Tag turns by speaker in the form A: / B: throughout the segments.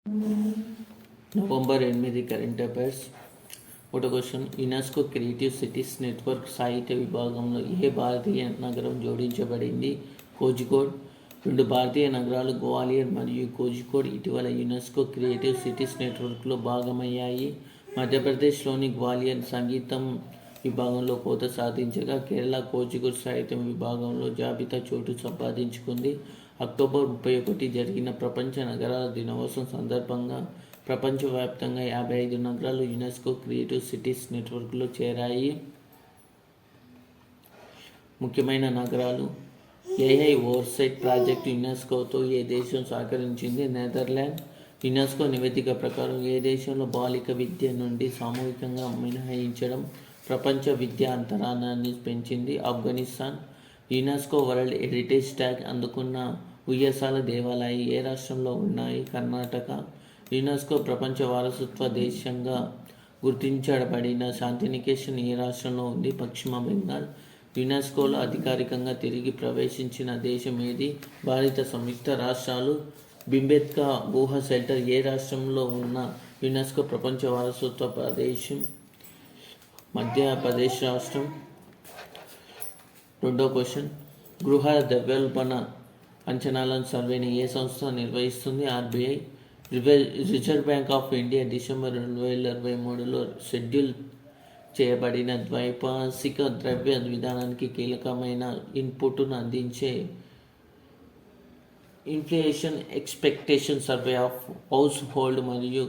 A: November 8 current affairs. ఒకటో question, UNESCO Creative Cities Network సాహిత్య విభాగంలో ఏ భారతీయ నగరం జోడించబడింది? కోజికోడ్. 2 భారతీయ నగరాలు గ్వాలియర్ మరియు కోజికోడ్ ఇటీవల యునెస్కో క్రియేటివ్ సిటీస్ నెట్వర్క్లో భాగమయ్యాయి. మధ్యప్రదేశ్లోని గ్వాలియర్ సంగీతం విభాగంలో కోత సాధించగా, కేరళ కోజికోడ్ సాహిత్యం విభాగంలో జాబితా చోటు సంపాదించుకుంది. అక్టోబర్ 31 జరిగిన ప్రపంచ నగరాల దినోత్సవం సందర్భంగా ప్రపంచవ్యాప్తంగా 55 నగరాలు యునెస్కో క్రియేటివ్ సిటీస్ నెట్వర్క్లో చేరాయి. ముఖ్యమైన నగరాలు. ఏఐ ఓవర్సైట్ ప్రాజెక్టు యునెస్కోతో ఏ దేశం సహకరించింది? నెదర్లాండ్. యునెస్కో నివేదిక ప్రకారం ఏ దేశంలో బాలిక విద్య నుండి సామూహికంగా మినహాయించడం ప్రపంచ విద్యా అంతరాయాన్ని పెంచింది? Afghanistan. UNESCO world heritage tag అందుకున్న ఉయ్యసాల దేవాలయాలు ఏ రాష్ట్రంలో ఉన్నాయి? కర్ణాటక. యునెస్కో ప్రపంచ వారసత్వ దేశంగా గుర్తించబడిన శాంతినికేతన్ ఏ రాష్ట్రంలో ఉంది? పశ్చిమ బెంగాల్. యునెస్కోలో అధికారికంగా తిరిగి ప్రవేశించిన దేశం ఏది? భారత సంయుక్త రాష్ట్రాలు. భింబెత్కా గుహ షెల్టర్ ఏ రాష్ట్రంలో ఉన్న యునెస్కో ప్రపంచ వారసత్వ ప్రదేశం? మధ్యప్రదేశ్ రాష్ట్రం. రెండో క్వశ్చన్, గృహ ద్రవ్యోల్బణ అంచనాల సర్వేని ఏ సంస్థ నిర్వహిస్తుంది? RBI. Reserve Bank of India December 2023లో షెడ్యూల్ చేయబడిన ద్వైమాసిక ద్రవ్య విధానానికి కీలకమైన ఇన్పుట్ను అందించే inflation expectation survey of household మరియు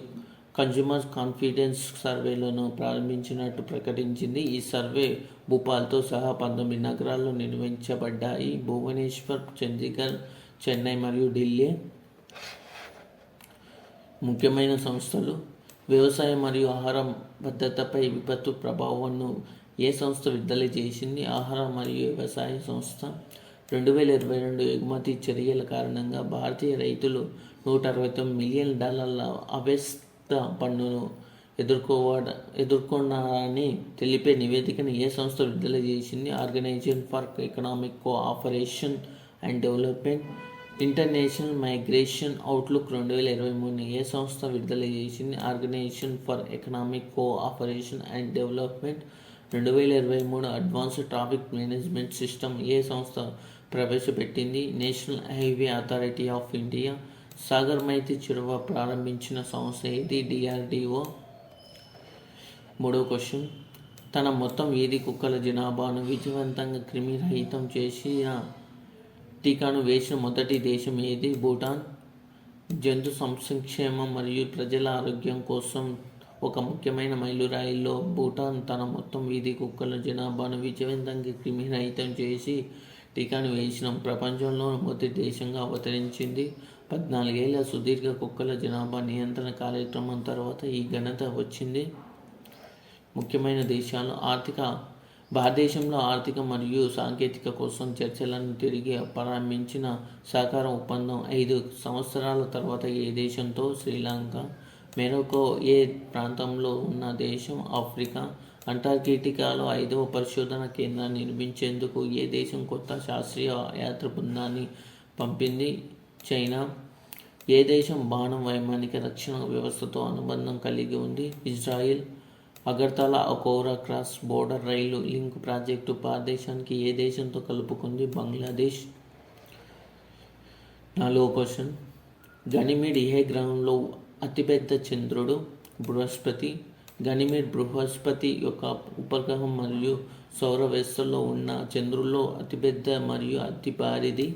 A: కన్జ్యూమర్ కాన్ఫిడెన్స్ సర్వేలను ప్రారంభించినట్టు ప్రకటించింది. ఈ సర్వే భూపాల్తో సహా 19 నగరాల్లో నిర్వహించబడ్డాయి. భువనేశ్వర్, చండీగఢ్, చెన్నై మరియు ఢిల్లీ. ముఖ్యమైన సంస్థలు. వ్యవసాయం మరియు ఆహార భద్రతపై విపత్తు ప్రభావాన్ని ఏ సంస్థ విడుదల చేసింది? ఆహార మరియు వ్యవసాయ సంస్థ. 2022 ఎగుమతి చర్యల కారణంగా భారతీయ రైతులు $169 మిలియన్ అవ్యక్త పన్నును ఎదుర్కొన్నారని తెలిపే నివేదికను ఏ సంస్థ విడుదల చేసింది? Organisation for Economic Cooperation and Development. International Migration Outlook 2023 ఏ సంస్థ విడుదల చేసింది? Organisation for Economic Cooperation and Development. 2023 advanced traffic management system ఏ సంస్థ ప్రవేశపెట్టింది? National Highway Authority of India. సాగర్మైతి చెరువు ప్రారంభించిన సంస్థ ఏది? డిఆర్డిఓ. మూడో క్వశ్చన్, తన మొత్తం వీధి కుక్కల జనాభాను విజయవంతంగా క్రిమిరహితం చేసిన టీకాను వేసిన మొదటి దేశం ఏది? భూటాన్. జంతు సంక్షేమం మరియు ప్రజల ఆరోగ్యం కోసం ఒక ముఖ్యమైన మైలురాయిలో భూటాన్ తన మొత్తం వీధి కుక్కల జనాభాను విజయవంతంగా క్రిమిరహితం చేసి టీకాను వేసిన ప్రపంచంలో మొదటి దేశంగా అవతరించింది. 14 ఏళ్ల సుదీర్ఘ కుక్కల జనాభా నియంత్రణ కార్యక్రమం తర్వాత ఈ ఘనత వచ్చింది. ముఖ్యమైన దేశాలు. భారతదేశంలో ఆర్థిక మరియు సాంకేతిక కోసం చర్చలను తిరిగి ప్రారంభించిన సహకార ఒప్పందం 5 సంవత్సరాల తర్వాత ఏ దేశంతో? శ్రీలంక. మొరాకో ఏ ప్రాంతంలో ఉన్న దేశం? ఆఫ్రికా. అంటార్కిటికాలో 5వ పరిశోధన కేంద్రాన్ని నిర్మించేందుకు ఏ దేశం కొత్త శాస్త్రీయ యాత్ర బృందాన్ని పంపింది? చైనా. ఏ దేశం బాణం వైమానిక రక్షణ వ్యవస్థతో అనుబంధం కలిగి ఉంది? Israel. Agartala Akhaura cross border రైలు లింక్ ప్రాజెక్టు భారతదేశానికి ఏ దేశంతో కలుపుకుంది? బంగ్లాదేశ్. 4వ క్వశ్చన్, గనిమీడ్ ఏ గ్రహంలో అతిపెద్ద చంద్రుడు? బృహస్పతి. గనిమీడ్ బృహస్పతి యొక్క ఉపగ్రహం మరియు సౌర వ్యవస్థలో ఉన్న చంద్రుల్లో అతిపెద్ద మరియు అతి భారీది.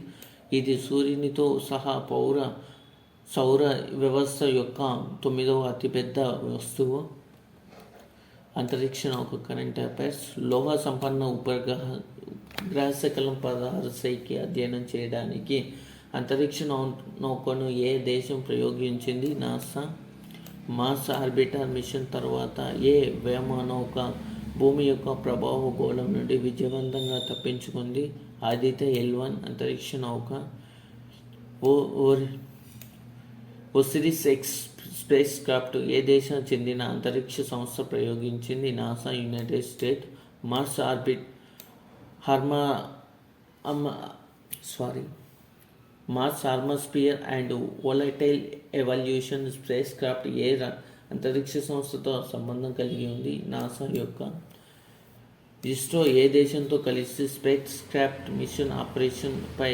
A: ఇది సూర్యునితో సహా సౌర వ్యవస్థ యొక్క 9వ అతిపెద్ద వస్తువు. అంతరిక్ష నౌక కరెంట్ అఫైర్స్. లోహ సంపన్న గ్రహ శకలం 16 సైకి అధ్యయనం చేయడానికి అంతరిక్ష నౌకను ఏ దేశం ప్రయోగించింది? నాసా. మార్స్ ఆర్బిటర్ మిషన్ తర్వాత ఏ వ్యోమనౌక భూమి యొక్క ప్రభావ గోళం నుండి విజయవంతంగా తప్పించుకుంది? ఆదిత్య L1 అంతరిక్ష నౌక. ఒసిరిస్ ఎక్స్ స్పేస్ క్రాఫ్ట్ ఏ దేశం చెందిన అంతరిక్ష సంస్థ ప్రయోగించింది? NASA, United States. Mars orbit Mars atmosphere and volatile evolution spacecraft ఏ అంతరిక్ష సంస్థతో సంబంధం కలిగి ఉంది? నాసా యొక్క. ఇస్రో ఏ దేశంతో కలిసి స్పేస్ క్రాఫ్ట్ మిషన్ ఆపరేషన్ పై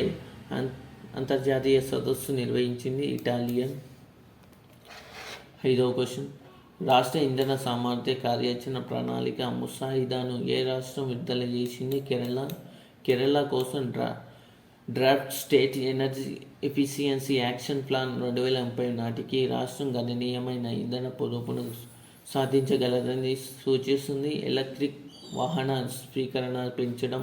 A: అంతర్జాతీయ సదస్సు నిర్వహించింది? ఇటాలియన్. 5వ క్వశ్చన్, రాష్ట్ర ఇంధన సామర్థ్య కార్యాచరణ ప్రణాళిక ముసాయిదాను ఏ రాష్ట్రం విడుదల చేసింది? కేరళ కోసం draft state energy efficiency action plan 2030 నాటికి రాష్ట్రం గణనీయమైన ఇంధన పొదుపును సాధించగలదని సూచిస్తుంది. ఎలక్ట్రిక్ వాహన స్వీకరణ పెంచడం,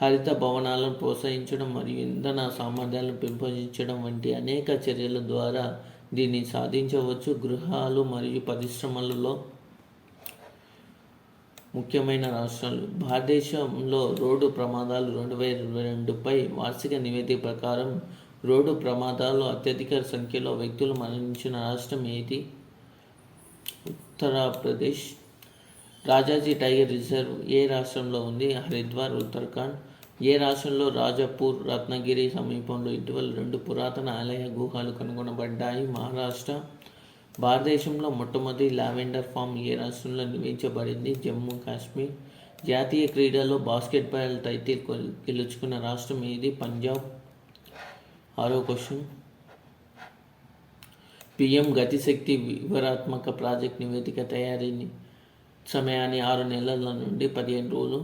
A: హరిత భవనాలను ప్రోత్సహించడం మరియు ఇంధన సామర్థ్యాలను పెంపొందించడం వంటి అనేక చర్యల ద్వారా దీన్ని సాధించవచ్చు. గృహాలు మరియు పరిశ్రమలలో ముఖ్యమైన రాష్ట్రాలు. భారతదేశంలో రోడ్డు ప్రమాదాలు 2022పై వార్షిక నివేదిక ప్రకారం రోడ్డు ప్రమాదాలు అత్యధిక సంఖ్యలో వ్యక్తులు మరణించిన రాష్ట్రం ఏది? ఉత్తరప్రదేశ్. రాజాజీ టైగర్ రిజర్వ్ ఏ రాష్ట్రంలో ఉంది? హరిద్వార్, ఉత్తరాఖండ్. ఏ రాష్ట్రంలో రాజపూర్ రత్నగిరి సమీపంలో ఇటీవల 2 పురాతన ఆలయ గుహలు కనుగొనబడ్డాయి? మహారాష్ట్ర. భారతదేశంలో మొట్టమొదటి లావెండర్ ఫామ్ ఏ రాష్ట్రంలో నిర్మించబడింది? జమ్మూ కాశ్మీర్. జాతీయ క్రీడలో బాస్కెట్బాల్ టైటిల్ గెలుచుకున్న రాష్ట్రం ఏది? పంజాబ్. 6వ క్వశ్చన్, పిఎం గతిశక్తి వివరాత్మక ప్రాజెక్ట్ నివేదిక తయారీ సమయాన్ని 6 నెలల నుండి 15 రోజులు.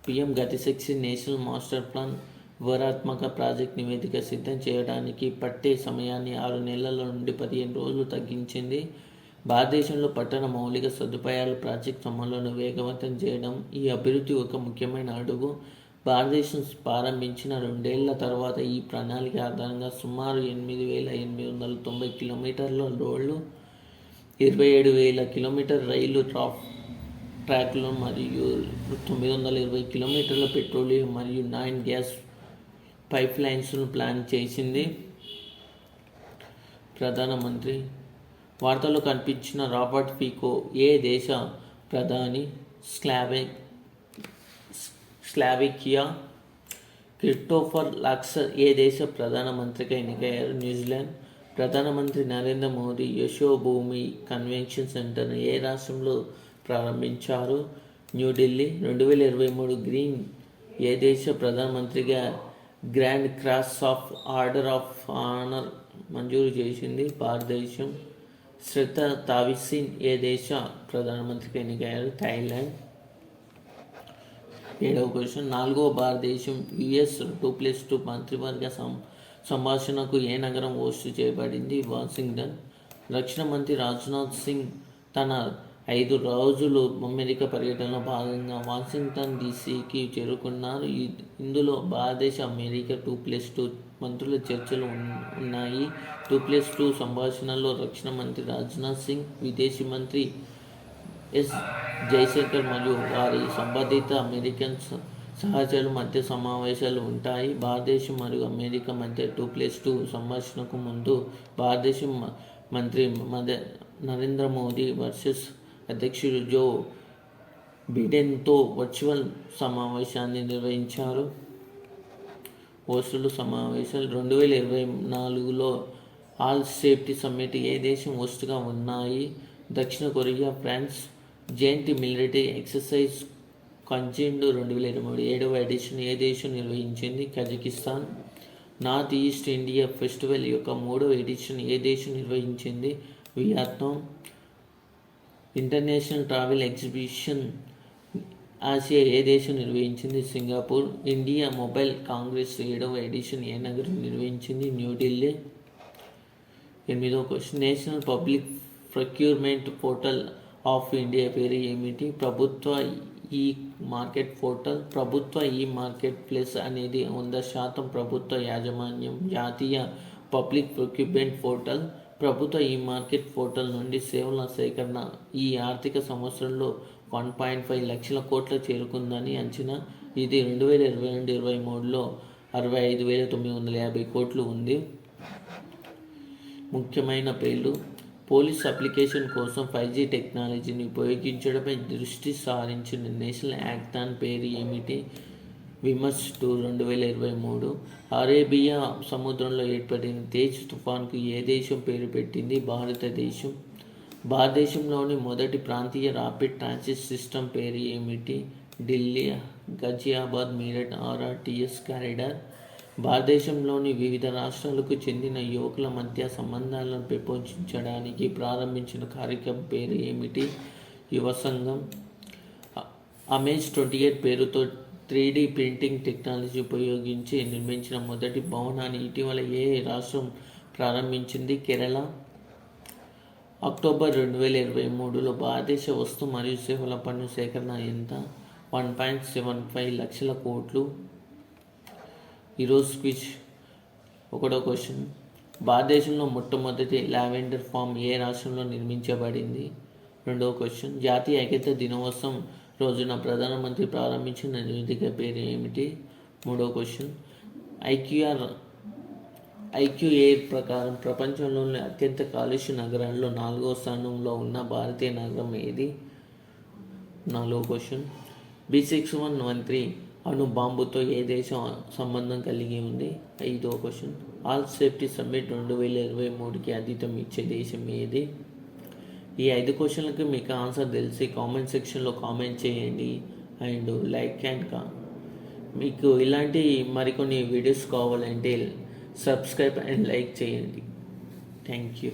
A: PM Gatishakti national master plan వివరాత్మక ప్రాజెక్ట్ నివేదిక సిద్ధం చేయడానికి పట్టే సమయాన్ని 6 నెలల నుండి 15 రోజులు తగ్గించింది. భారతదేశంలో పట్టణ మౌలిక సదుపాయాల ప్రాజెక్ట్ అమలును వేగవంతం చేయడం ఈ అభివృద్ధి ఒక ముఖ్యమైన అడుగు. భారతదేశం ప్రారంభించిన 2 ఏళ్ల తర్వాత ఈ ప్రణాళిక ఆధారంగా సుమారు 8,890 కిలోమీటర్ల రోడ్లు, 27,000 కిలోమీటర్ రైలు ట్రాక్లు మరియు 920 కిలోమీటర్ల పెట్రోలియం మరియు 9 గ్యాస్ పైప్లైన్స్ను ప్లాన్ చేసింది. ప్రధానమంత్రి. వార్తల్లో కనిపించిన రాబర్ట్ ఫీకో ఏ దేశ ప్రధాని? స్లావేకియా. క్రిస్టోఫర్ లక్సర్ ఏ దేశ ప్రధానమంత్రిగా ఎన్నికయ్యారు? న్యూజిలాండ్. ప్రధానమంత్రి నరేంద్ర మోదీ యశోభూమి కన్వెన్షన్ సెంటర్ను ఏ రాష్ట్రంలో ప్రారంభించారు? న్యూఢిల్లీ. 2023 గ్రీన్ ఏ దేశ ప్రధానమంత్రిగా grand cross of order of honour మంజూరు చేసింది? భారతదేశం. శ్వేత తావిసిన్ ఏ దేశ ప్రధానమంత్రిగా ఎన్నికయ్యారు? థాయిలాండ్. 7వ క్వశ్చన్, 4వ భారతదేశం US 2+2 మంత్రివర్గ సంభాషణకు ఏ నగరం హోస్ట్ చేయబడింది? వాషింగ్టన్. రక్షణ మంత్రి రాజ్నాథ్ సింగ్ తన 5 రోజులు అమెరికా పర్యటనలో భాగంగా వాషింగ్టన్ డీసీకి చేరుకున్నారు. ఇందులో భారతదేశ అమెరికా 2+2 మంత్రుల చర్చలు ఉన్నాయి. 2+2 సంభాషణలో రక్షణ మంత్రి రాజ్నాథ్ సింగ్, విదేశీ మంత్రి ఎస్ జయశంకర్ మరియు వారి సంబంధిత అమెరికన్ సహచరుల మధ్య సమావేశాలు ఉంటాయి. భారతదేశం మరియు అమెరికా మధ్య 2+2 సంభాషణకు ముందు భారతదేశ మంత్రి నరేంద్ర మోదీ వర్సెస్ అధ్యక్షుడు జో బిడెన్తో వర్చువల్ సమావేశాన్ని నిర్వహించారు. హోస్టులు సమావేశాలు 2024లో ఆల్ సేఫ్టీ సమ్మిట్ ఏ దేశం హోస్ట్గా ఉన్నాయి? దక్షిణ Korea, France. Joint military exercise KAZIND 2023 7వ ఎడిషన్ ఏ దేశం నిర్వహించింది? Kazakhstan. North East India festival యొక్క 3వ ఎడిషన్ ఏ దేశం నిర్వహించింది? Vietnam. International travel exhibition Asia ఏ దేశం నిర్వహించింది? సింగపూర్. ఇండియా మొబైల్ కాంగ్రెస్ 7వ ఎడిషన్ ఏ నగరం నిర్వహించింది? న్యూఢిల్లీ. 8వ question, national public procurement portal of India పేరు ఏమిటి? ప్రభుత్వ ఈ మార్కెట్ పోర్టల్. ప్రభుత్వ ఈ మార్కెట్ ప్లేస్ అనేది 100% ప్రభుత్వ యాజమాన్యం. జాతీయ పబ్లిక్ ప్రొక్యూర్మెంట్ పోర్టల్. ప్రభుత్వ ఈ మార్కెట్ పోర్టల్ నుండి సేవల సేకరణ ఈ ఆర్థిక సంవత్సరంలో 1.5 లక్షల కోట్ల చేరుకుందని అంచనా. ఇది 2022-23లో 65,950 కోట్లు ఉంది. ముఖ్యమైన పేర్లు. పోలీస్ అప్లికేషన్ కోసం 5G టెక్నాలజీని ఉపయోగించడంపై దృష్టి సారించిన నేషనల్ హ్యాకథాన్ పేరు ఏమిటి? విమర్శ్ 2023. అరేబియా సముద్రంలో ఏర్పడిన తేజ్ తుఫాన్కు ఏ దేశం పేరు పెట్టింది? భారతదేశం. భారతదేశంలోని మొదటి ప్రాంతీయ ర్యాపిడ్ ట్రాన్సిట్ సిస్టమ్ పేరు ఏమిటి? Delhi, Ghaziabad, Meerut RRTS corridor. భారతదేశంలోని వివిధ రాష్ట్రాలకు చెందిన యువకుల మధ్య సంబంధాలను పెంపొందించడానికి ప్రారంభించిన కార్యక్రమం పేరు ఏమిటి? యువ సంఘం. అమేజ్ 28 పేరుతో 3D ప్రింటింగ్ టెక్నాలజీ ఉపయోగించి నిర్మించిన మొదటి భవనాన్ని ఇటీవల ఏ రాష్ట్రం ప్రారంభించింది? కేరళ. అక్టోబర్ 2023లో భారతదేశ వస్తు మరియు సేవల పన్ను సేకరణ ఎంత? 1.75 లక్షల కోట్లు. ఈరోజు క్విజ్. 1వ క్వశ్చన్, భారతదేశంలో మొట్టమొదటి లావెండర్ ఫామ్ ఏ రాష్ట్రంలో నిర్మించబడింది? 2వ క్వశ్చన్, జాతీయ ఐక్యతా దినోత్సవం రోజున ప్రధానమంత్రి ప్రారంభించిన నివేదిక పేరు ఏమిటి? 3వ క్వశ్చన్, ఐక్యూఏర్ ప్రకారం ప్రపంచంలోని అత్యంత కాలుష్య నగరాల్లో 4వ స్థానంలో ఉన్న భారతీయ నగరం ఏది? 4వ క్వశ్చన్, B6113 అణు బాంబుతో ఏ దేశం సంబంధం కలిగి ఉంది? 5వ క్వశ్చన్, ఆల్ సేఫ్టీ సమ్మిట్ 2023కి ఆతిథ్యం ఇచ్చే దేశం ఏది? ఈ 5 క్వశ్చన్లకి మీకు ఆన్సర్ తెలిసి కామెంట్ సెక్షన్లో కామెంట్ చేయండి అండ్ లైక్ మీకు ఇలాంటి మరికొన్ని వీడియోస్ కావాలంటే సబ్స్క్రైబ్ అండ్ లైక్ చేయండి. Thank you.